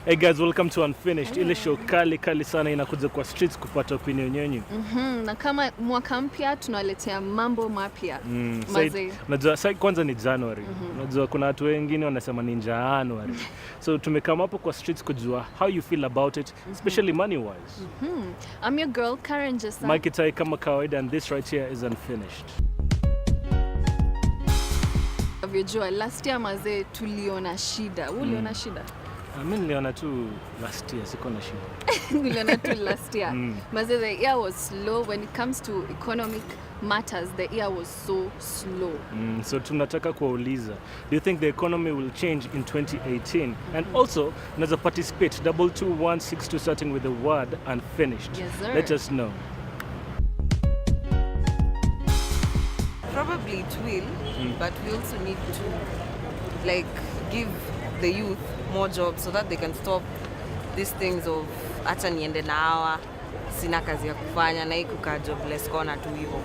Hey guys, welcome to Unfinished. Ile show kali sana inakuja kwa streets kupata opinion yenu. Na kama mwaka mpya tunaletea mambo mapya. Unajua sasa kwanza ni January. Unajua kuna watu wengine wanasema ni January. So tumekama hapo kwa streets kujua how you feel about it, especially money wise. I'm your girl Karen Jessa. Mike Tai kama kawaida, and this right here is Unfinished. Unajua last year mazee tuliona shida. Uliona shida? Mimi niliona tu last year, siko na shida. Niliona tu last year. Mazee, the year was slow when it comes to economic matters. The year was so slow. So tunataka kuuliza, do you think the economy will change in 2018? And also, unaweza participate 22162 starting with the word Unfinished. Yes, sir. Let us know. Probably it will, but we also need to give the youth more jobs so that they can stop these things of acha niende na hawa sina kazi ya kufanya na hii kukaa jobless corner tu hivyo.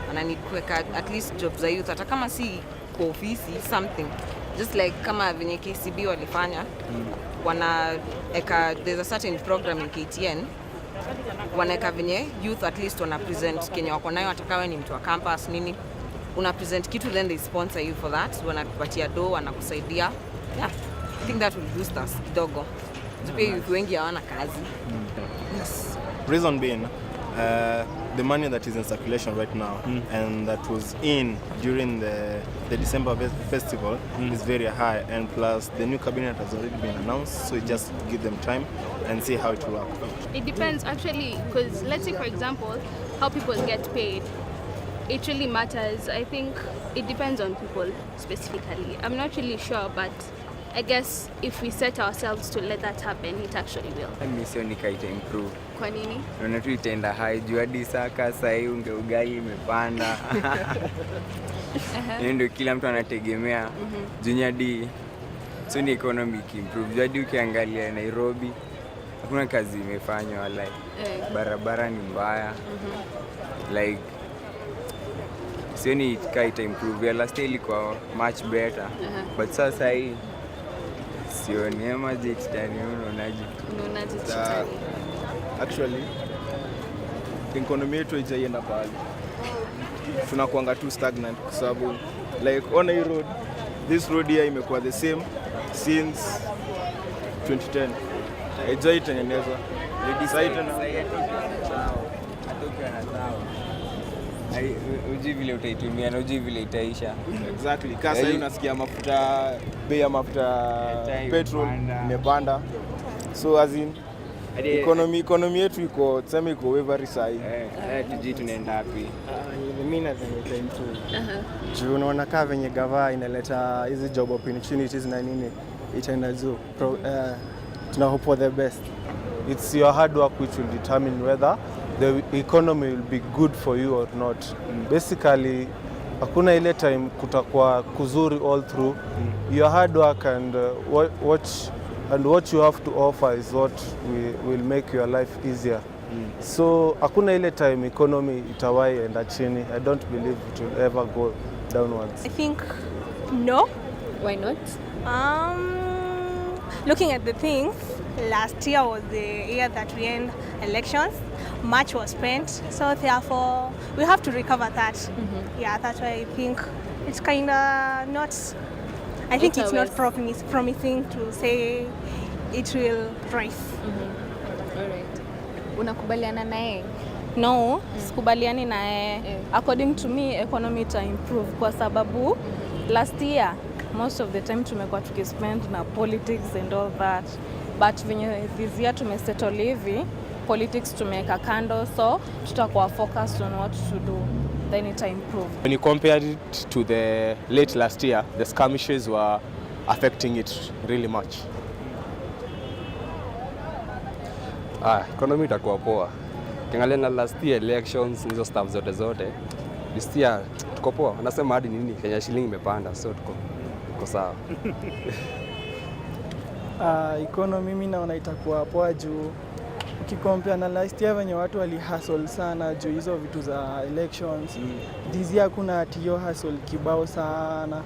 Wana need kuweka at least jobs za youth, hata kama si kwa ofisi, something just like kama venye KCB walifanya. There's a certain program in KTN wanaweka venye youth at least wana present Kenya wako nayo, hata kama ni mtu wa campus nini, una present kitu, then they sponsor you for that, wanakupatia do, wanakusaidia. Yeah, I think that will boost us kidogo. Tupia youth wengi hawana kazi. Yes. Reason being, the money that is in circulation right now and that was in during the December festival is very high, and plus the new cabinet has already been announced, so just give them time and see how it will work. It depends actually, because let's say for example how people get paid, it really matters. I think it depends on people specifically. I'm not really sure, but I guess if we set ourselves to let that happen, it actually will. Mimi sioni kaita improve. Kwa nini? Naona tu itaenda high juu hadi saka sasa ugali imepanda. Ndio kila mtu anategemea junior D. So ni economic improve. Hadi ukiangalia Nairobi hakuna kazi imefanywa, barabara ni mbaya. Sioni kaita improve. Last year ilikuwa much better. But sasa hii sioni ama jitani Unaonaje chitani? Actually, economy yetu haijaenda pale. Tunakuanga tu stagnant kwa sababu on a road, this road here imekuwa the same since 2010. Haijaitengenezwa. Uji vile utaitumia na uji vile itaisha. Exactly. Kasa hii unasikia mafuta, bei ya mafuta petrol imepanda. So as in economy yetu iko very sahi. Tuji tunaenda wapi? Mimi nadhani itaimprove. Juu unaona kama venye gava inaleta hizi job opportunities na nini, itaenda juu. Tuna hope for the best. It's your hard work which will determine whether the economy will be good for you or not. Basically, hakuna ile time kutakuwa kuzuri all through. Your hard work and what you have to offer is what will make your life easier. So hakuna ile time economy itawai enda chini. I don't believe it will ever go downwards. I think no. Why not? Looking at the things, last year was the year that we end elections. Much was spent, so therefore we have to recover that. Yeah, that's why I think it's kind of not. I think it's not promising to say it will rise. Alright. Unakubaliana naye? No, sikubaliani naye. According to me, economy ita improve kwa sababu last year most of the time tumekuwa tukispend na politics and all that, but venye this year tumesettle hivi, politics tumeweka kando, so tutakuwa focused on what to do, then it improve. When you compare it to the late last year, the skirmishes were affecting it really much. Economy itakuwa poa. Kiangalia na last year elections hizo stuff zote. This year tuko poa. Wanasema hadi nini Kenya shilingi imepanda, so tuko sawa. Economy mimi naona itakuwa poa juu ukikompare na last year venye watu wali hustle sana juu hizo vitu za elections. This year kuna atiyo hustle kibao sana,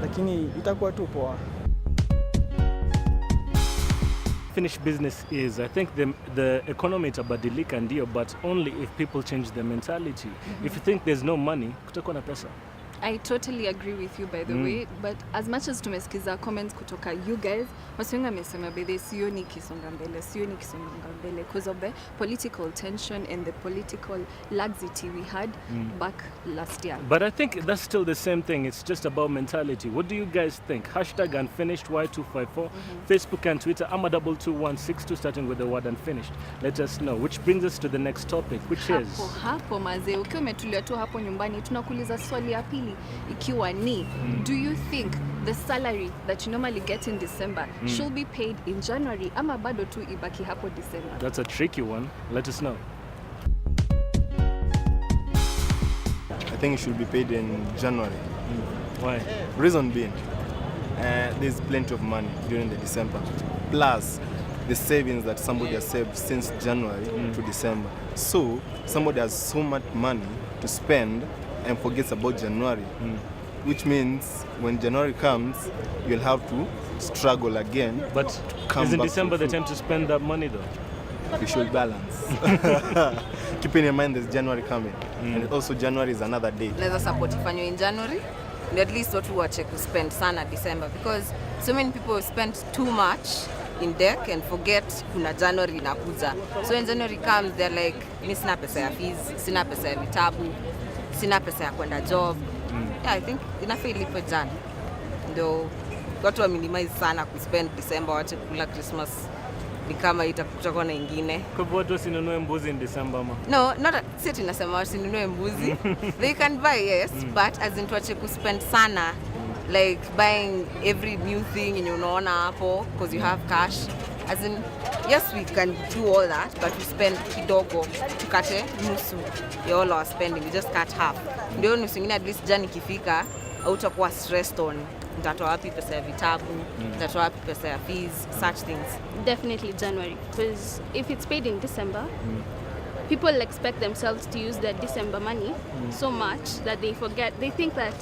lakini itakuwa tu poa. unfinished business is, I think the economy itabadilika ndio, but only if people change their mentality. If you think there's no money, kutakuwa na pesa. I totally agree with you by the way, but as much as tumesikiza comments kutoka you guys, wasiwengi wamesema by the sioni kisonga mbele because of the political tension and the political laxity we had back last year. But I think that's still the same thing. It's just about mentality. What do you guys think? Hashtag unfinished Y254, Facebook and Twitter, ama22162 starting with the word unfinished. Let us know. Which brings us to the next topic, which is... Hapo mazee, ukiwa umetulia tu hapo nyumbani, tunakuuliza swali ya pili ikiwa ni, do you think the salary that you normally get in December should be paid in January ama bado tu ibaki hapo December? That's a tricky one. Let us know. I think it should be paid in January. Why? Reason being, there's plenty of money during the December. Plus, the savings that somebody has saved since January to December. So, somebody has so much money to spend and forgets about January. Which means when January comes, you'll have to struggle again. But isn't December the time to spend that money though? You should balance. Keeping in mind there's January coming. And also January is another date. Naweza support ifanywe in January. And at least watu wache ku spend sana December because so many people spend too much in deck and forget kuna January inakuja. So when January comes they're like, mimi sina pesa ya fees, sina pesa ya vitabu, sina pesa ya kwenda job. Yeah, I think inafaa ilipwe Jan. Ndio watu wa minimize sana ku spend December, wache kula Christmas ni kama itakuwa na ingine. Kwa hivyo watu wasinunue mbuzi in December ama? No, not si tunasema wasinunue mbuzi. They can buy, yes, but as in tuache ku spend sana like buying every new thing yenye unaona hapo because you have cash. As in, yes, we can do all that, but we spend kidogo, tukate nusu ya all our spending, we just cut half. Ndio nusu ingine at least Jan ikifika, hautakuwa stressed on nitatoa wapi pesa ya vitabu, nitatoa wapi pesa ya fees, such things. Definitely January, because if it's paid in December, people expect themselves to use their December money so much that they forget, they think that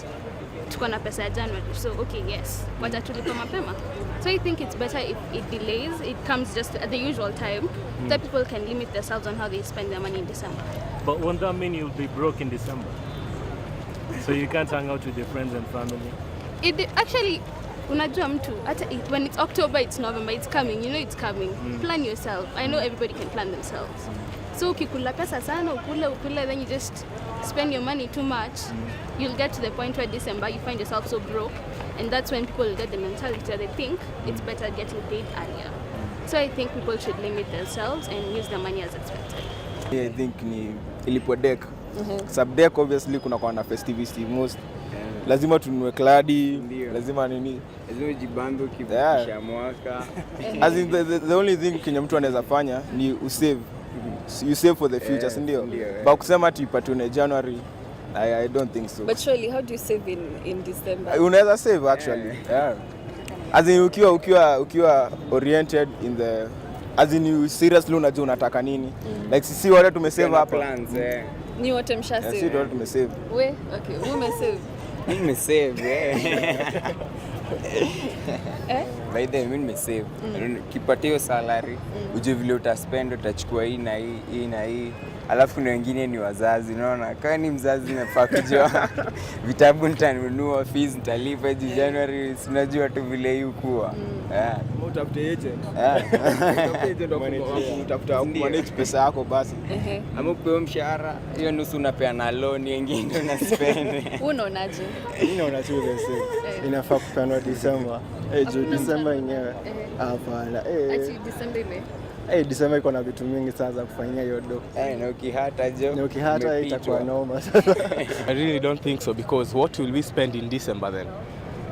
tuko na pesa ya January, so okay, yes, watatulipa mapema. So I think it's better if it delays, it comes just at the usual time, that people can limit themselves on how they spend their money in December. But won't that mean you'll be broke in December? So you can't hang out with your friends and family? It actually, unajua mtu, when it's October, it's November, it's coming, you know it's coming. Plan yourself. I know everybody can plan themselves. So ukikula pesa sana, ukule, then you just spend your money too much, you'll get to the point where December you find yourself so broke, and that's when people get the mentality that they think it's better getting paid earlier. So I think people should limit themselves and use their money as expected. Yeah, I think ni ilipo deck. Sub deck obviously kuna kwa na festivity most. Lazima tununue kladi, lazima nini? Lazima jibambe ukifisha mwaka. As in the only thing Kenya mtu anaweza fanya ni usave. You save for the future, si ndio? But kusema ati ipatune January, I don't think so. But surely, how do you save in December? Unaweza save actually. Yeah. As in ukiwa oriented in the, as in you seriously unajua unataka nini. Like sisi wote tumesave hapa. Plans, Ni wote msha save. Sisi wote tumesave. We, okay, wewe umesave. Mimi nimesave. By the way, mimi nimesave. Kipatio salary, uje vile utaspend, utachukua hii na hii na hii. Alafu kuna wengine ni wazazi, unaona? Kama ni mzazi nafaa kujua vitabu nitanunua, fees nitalipa January, unajua tu vile hii ukua. Utafute agent. Utafute agent utafuta manage pesa yako basi. Ama upewe mshahara, hiyo nusu unapewa na loan, nyingine una spend. Unaonaje? Mimi naona tu the same. Inafaa kupeanwa December. December yenyewe. Hapana. Ati December ile. December iko na vitu mingi sana za kufanyia hiyo do. Na ukihata jo. Na ukihata itakuwa noma. I really don't think so, because what will we spend in December then?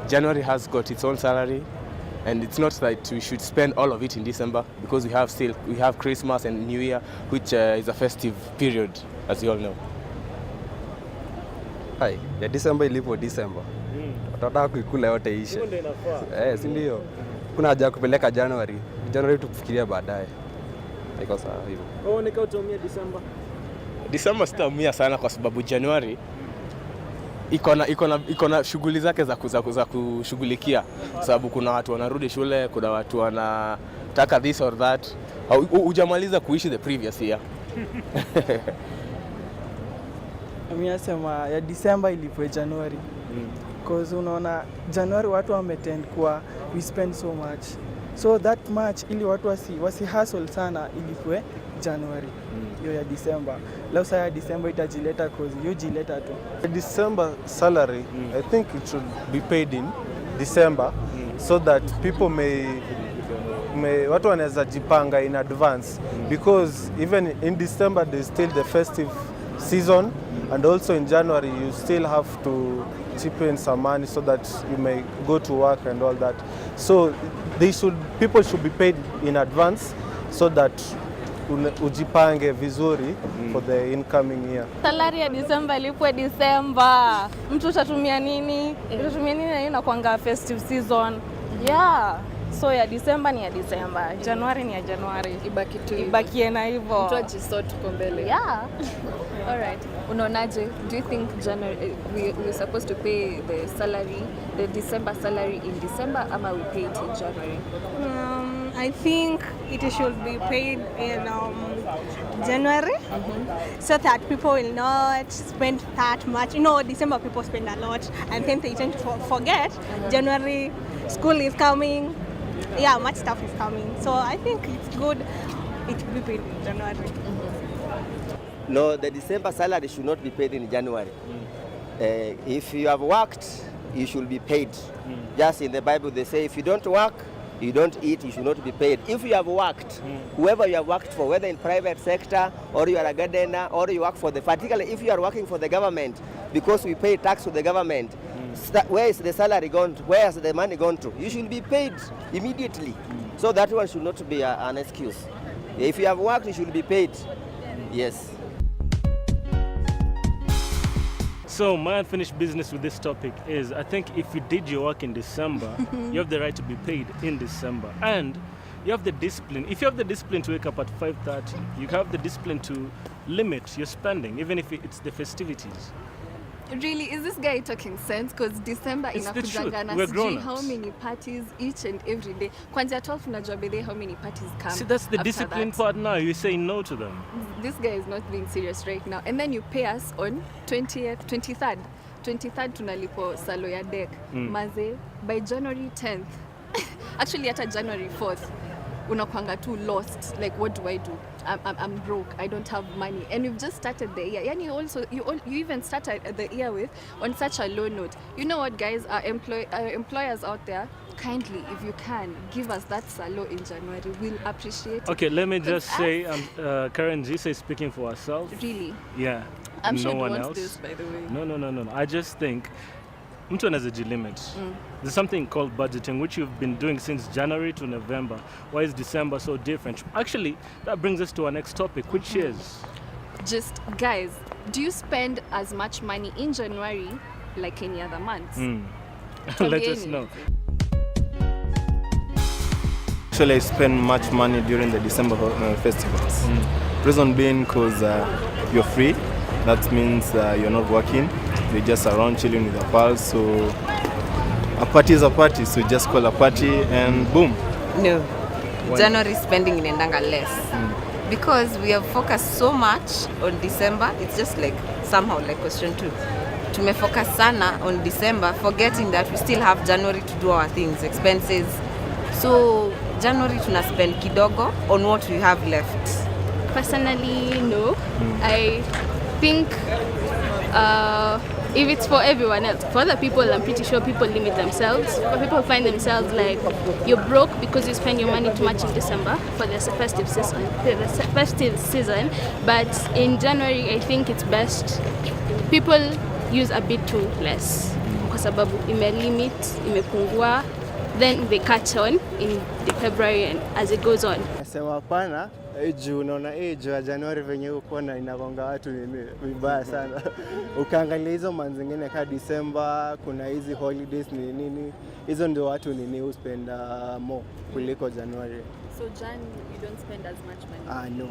January has got its own salary, and it's not that we should spend all of it in December, because we have Christmas and New Year, which is a festive period, as you all know. Hai, ya December ilipo December. Tutataka kuikula yote ishe. Si ndio? Kuna haja kupeleka January. January tukufikiria baadaye. Iko sawa hivyo. Wewe unakaa utaumia December? December sitaumia sana kwa sababu January iko na shughuli zake za kushughulikia, sababu kuna watu wanarudi shule, kuna watu unataka this or that, hujamaliza kuishi the previous year. Mimi nasema ya December ilipwe January. Because unaona January watu wametend kwa we spend so much. So that much ili watu wasi hustle sana ilipwe January. Hiyo ya December. Leo saa ya December itajileta cause you jileta tu. The December salary, I think it should be paid in December so that people may watu wanaweza jipanga in advance because even in December there's still the festive season and also in January you still have to chip in some money so that you may go to work and all that. So people should be paid in advance so that ujipange vizuri for the incoming year. Salary ya December ilipwe December. Mtu utatumia nini? Utatumia nini na kuanga festive season? Yeah. So ya December ni ya December, January ni ya January. Ibakie na hivyo. Mtu ajisort kwa mbele. Yeah. All right. Unaonaje? Do you think January we're supposed to pay the salary, the December salary in December ama we pay it in January? I think it should be paid in January so that people will not spend that much. You know, December people spend a lot and then they tend to forget. January, school is coming. Yeah, much stuff is coming. So I think it's good it to be paid in January. No, the December salary should not be paid in January. If you have worked, you should be paid. Just in the Bible they say if you don't work, you don't eat, you should not be paid. If you have worked, whoever you have worked for, whether in private sector or you are a gardener or you work for particularly if you are working for the government, because we pay tax to the government, where is the salary gone to? Where has the money gone to? You should be paid immediately. So that one should not be an excuse. If you have worked, you should be paid. Yes. So my unfinished business with this topic is I think if you did your work in December, you have the right to be paid in December. And you have the discipline. If you have the discipline to wake up at 5:30, you have the discipline to limit your spending, even if it's the festivities. Really, is this guy talking sense? Because December It's the truth. inakujanga na We're sijui grown-ups. how many parties each and every day. Kwanzia 12 unajua bedhe how many parties come. See, that's the after discipline that. part now. You say no to them. This guy is not being serious right now. And then you pay us on 20th, 23rd. 23rd tunalipo salo ya deck. Maze, by January 10th, actually hata January 4th, unakwanga too lost. Like, what do I do? I'm broke. I don't have money. And you've just started the year. Yani also, you even started the year with on such a low note. You know what, guys? Our employers out there, kindly, if you can, give us that salo in January. We'll appreciate it. Okay, let me just say, Karen Zisa is speaking for herself. Really? Yeah. I'm no sure you one want else. this, by the way. No. I just think mtu anawezaji limit. There's something called budgeting, which you've been doing since January to November. Why is December so different? Actually, that brings us to our next topic, which is... Just, guys, do you spend as much money in January like any other month? Let us know. Actually, I spend much money during the December festivals. Reason being because you're free. That means you're not working. You're just around chilling with your pals. So a party is a party. So you just call a party and boom. No. Why? January spending inaendanga less. Because we have focused so much on December. It's just like somehow like question 2. Tumefocus sana on December, forgetting that we still have January to do our things, expenses. So January tuna spend kidogo on what we have left. Personally, no. I think if it's for everyone else, for other people, I'm pretty sure people limit themselves. But people find themselves like you're broke because you spend your money too much in December for the festive season. But in January, I think it's best people use a bit too less kwa sababu ime-limit, imepungua, then they catch on in the February and as it goes on. Nasema hapana, juu unaona juu ya Januari venye uko na inagonga watu nini vibaya sana. Ukiangalia hizo months zingine kama December, kuna hizi holidays ni nini, hizo ndio watu nini uspend more kuliko January. So Jan, you don't spend as much money? No.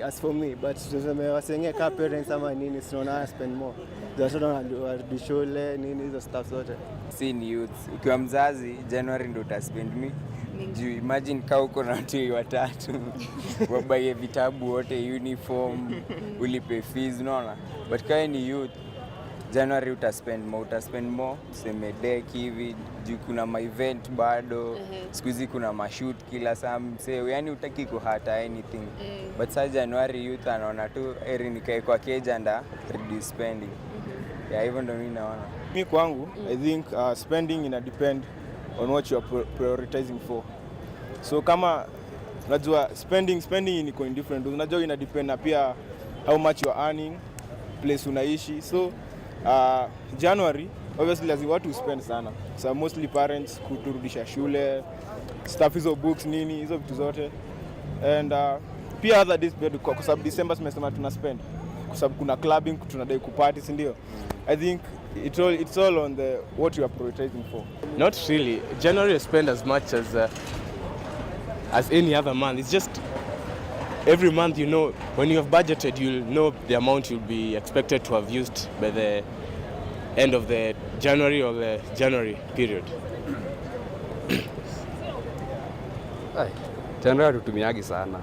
As for me, but tuseme wasenge kama parents ama nini, sinaona spend more. Watoto wanarudi shule nini hizo stuff zote. Si ni youth. Ukiwa mzazi, January ndo utaspend mingi. Juu imagine kaa uko na watu watatu wabaye vitabu wote, uniform, ulipe fees, unaona. But kama ni youth, January utaspend more, tuseme deck hivi, juu kuna ma event bado, siku hizi kuna mashoot kila saa, msee, yani utaki kuhata anything. But sasa January youth anaona tu eri nikae kwa keja and reduce spending. Yeah, hivyo ndo mimi naona. Mimi kwangu, I think spending ina depend on what you are prioritizing for. So kama unajua spending iko indifferent. Unajua ina depend na pia how much you are earning, place unaishi. So January obviously lazima watu spend sana. So mostly parents kuturudisha shule, stuff hizo books nini, hizo vitu zote. And pia other days kwa sababu December tumesema tuna spend. Kwa sababu kuna clubbing, tunadai kuparty, si ndio? I think it's all on the what you are prioritizing for. Not really. January you spend as much as any other month. It's just every month, you know, when you have budgeted, you'll know the amount you'll be expected to have used by the end of the January or the January period. January tutumiagi sana.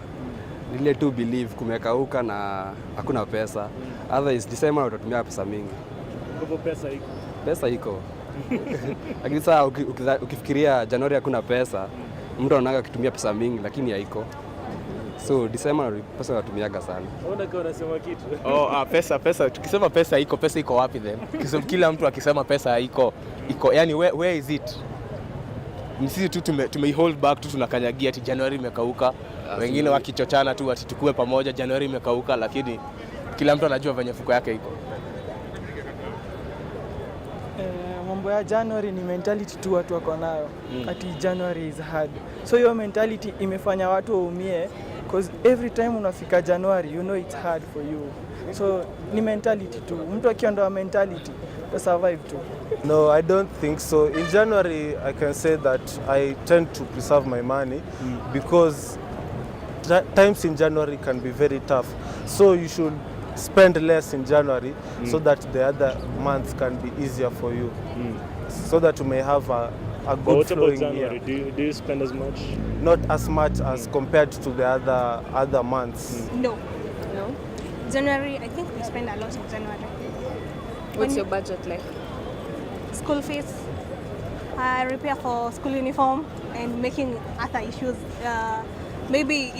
Nile tu believe kumekauka na hakuna pesa. Otherwise December utatumia pesa mingi. Kwa pesa iko. Pesa iko. Lakini sasa ukifikiria January hakuna pesa, mtu anaanza kutumia pesa mingi lakini haiko. So December pesa natumiaga sana. Unaona kama unasema kitu. Pesa. Tukisema pesa iko wapi then? Kila mtu akisema pesa iko. Yani where is it? Sisi tu tumehold back tu tunakanyagia ati January imekauka. Wengine wakichochana tu ati tukue pamoja January imekauka, lakini kila mtu anajua venye fuko yake iko. Mambo ya January ni mentality tu watu wako nayo. Ati January is hard. So hiyo mentality imefanya watu waumie because every time unafika January you know it's hard for you. So ni mentality tu. Mtu akiondoa mentality to survive tu. No, I don't think so. In January, I can say that I tend to preserve my money because times in January can be very tough. So you should spend less in January so that the other months can be easier for you. So that you may have a good flowing year. Do you spend as much? Not as much as compared to the other months. No. January, I think we spend a lot in January. What's your budget like? School fees, repair for school uniform, and making other issues. Maybe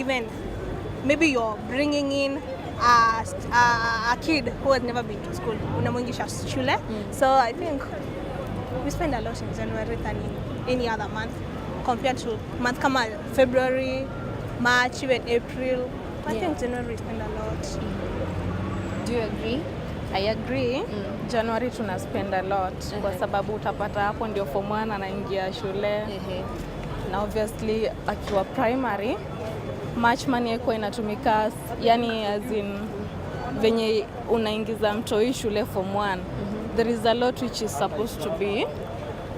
you're bringing in a kid who has never been to school. Unamwingisha shule. So I think we spend a lot in January than in any other month compared to month kama February, March, even April. I think January we spend a lot. Do you agree? I agree. January tuna spend a lot kwa sababu utapata hapo ndio form 1 anaingia shule. Na obviously akiwa primary March money yako inatumika, yani as in venye unaingiza mtoi shule form 1. There is a lot which is supposed to be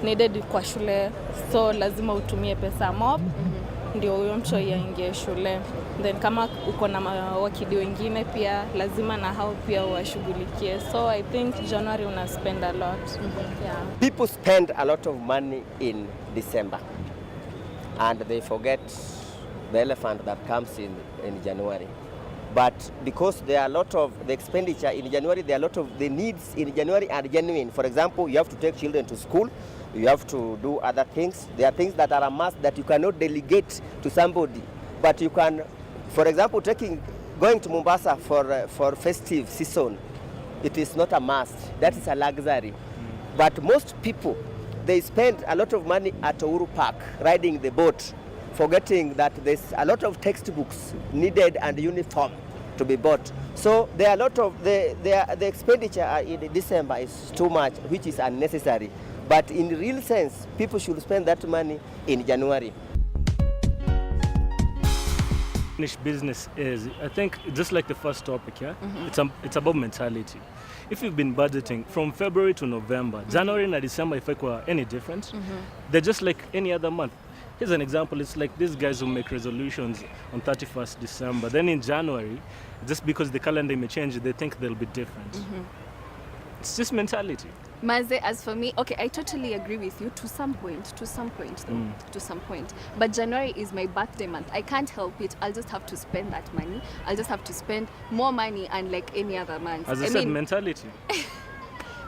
needed kwa shule, so lazima utumie pesa mob ndio huyo mtoi aingie shule. Then kama uko na wakidi wengine pia lazima na hao pia washughulikie. So I think January una spend a lot. Yeah. People spend a lot of money in December and they forget the elephant that comes in January. But because there are a lot of the expenditure in January, there are a lot of the needs in January are genuine. For example, you have to take children to school, you have to do other things. There are things that are a must that you cannot delegate to somebody. But you can, for example, going to Mombasa for festive season, it is not a must. That is a luxury. But most people, they spend a lot of money at Uhuru Park, riding the boat, forgetting that there's a lot of textbooks needed and uniform to be bought. So there are a lot of the expenditure in December is too much, which is unnecessary. But in real sense, people should spend that money in January. Business is, I think, just like the first topic, yeah, it's about mentality. If you've been budgeting from February to November, January and December, if it were any different, they're just like any other month. Here's an example. It's like these guys who make resolutions on 31st December. Then in January, just because the calendar may change, they think they'll be different. It's just mentality. Maze, as for me, okay, I totally agree with you to some point though, to some point. But January is my birthday month. I can't help it. I'll just have to spend that money. I'll just have to spend more money unlike any other month. As I said, mentality.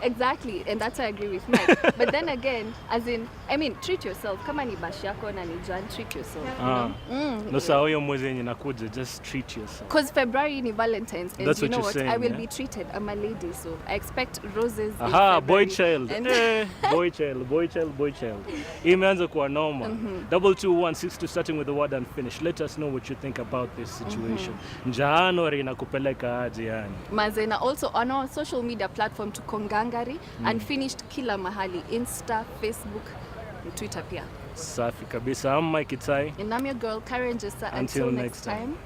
Exactly, and that's why I agree with Mike. But then again, as in, I mean, treat yourself. Kama ni bashi yako na ni Jan, treat yourself. No, so hiyo mwezi yenye nakuja, just treat yourself. Because February ni Valentine's, and that's you know what what? saying, I will yeah? be treated. I'm a lady, so I expect roses. Aha, in boy February. child. And Boy child. Imeanza kuwa normal. 22162 starting with the word unfinished. Let us know what you think about this situation. January inakupeleka aje yani. Mazena also on our social media platform to Kongangari Unfinished kila mahali, Insta, Facebook, Twitter pia. Safi kabisa. I'm Mike Itai. And I'm your girl Karen Jessa. Until next time.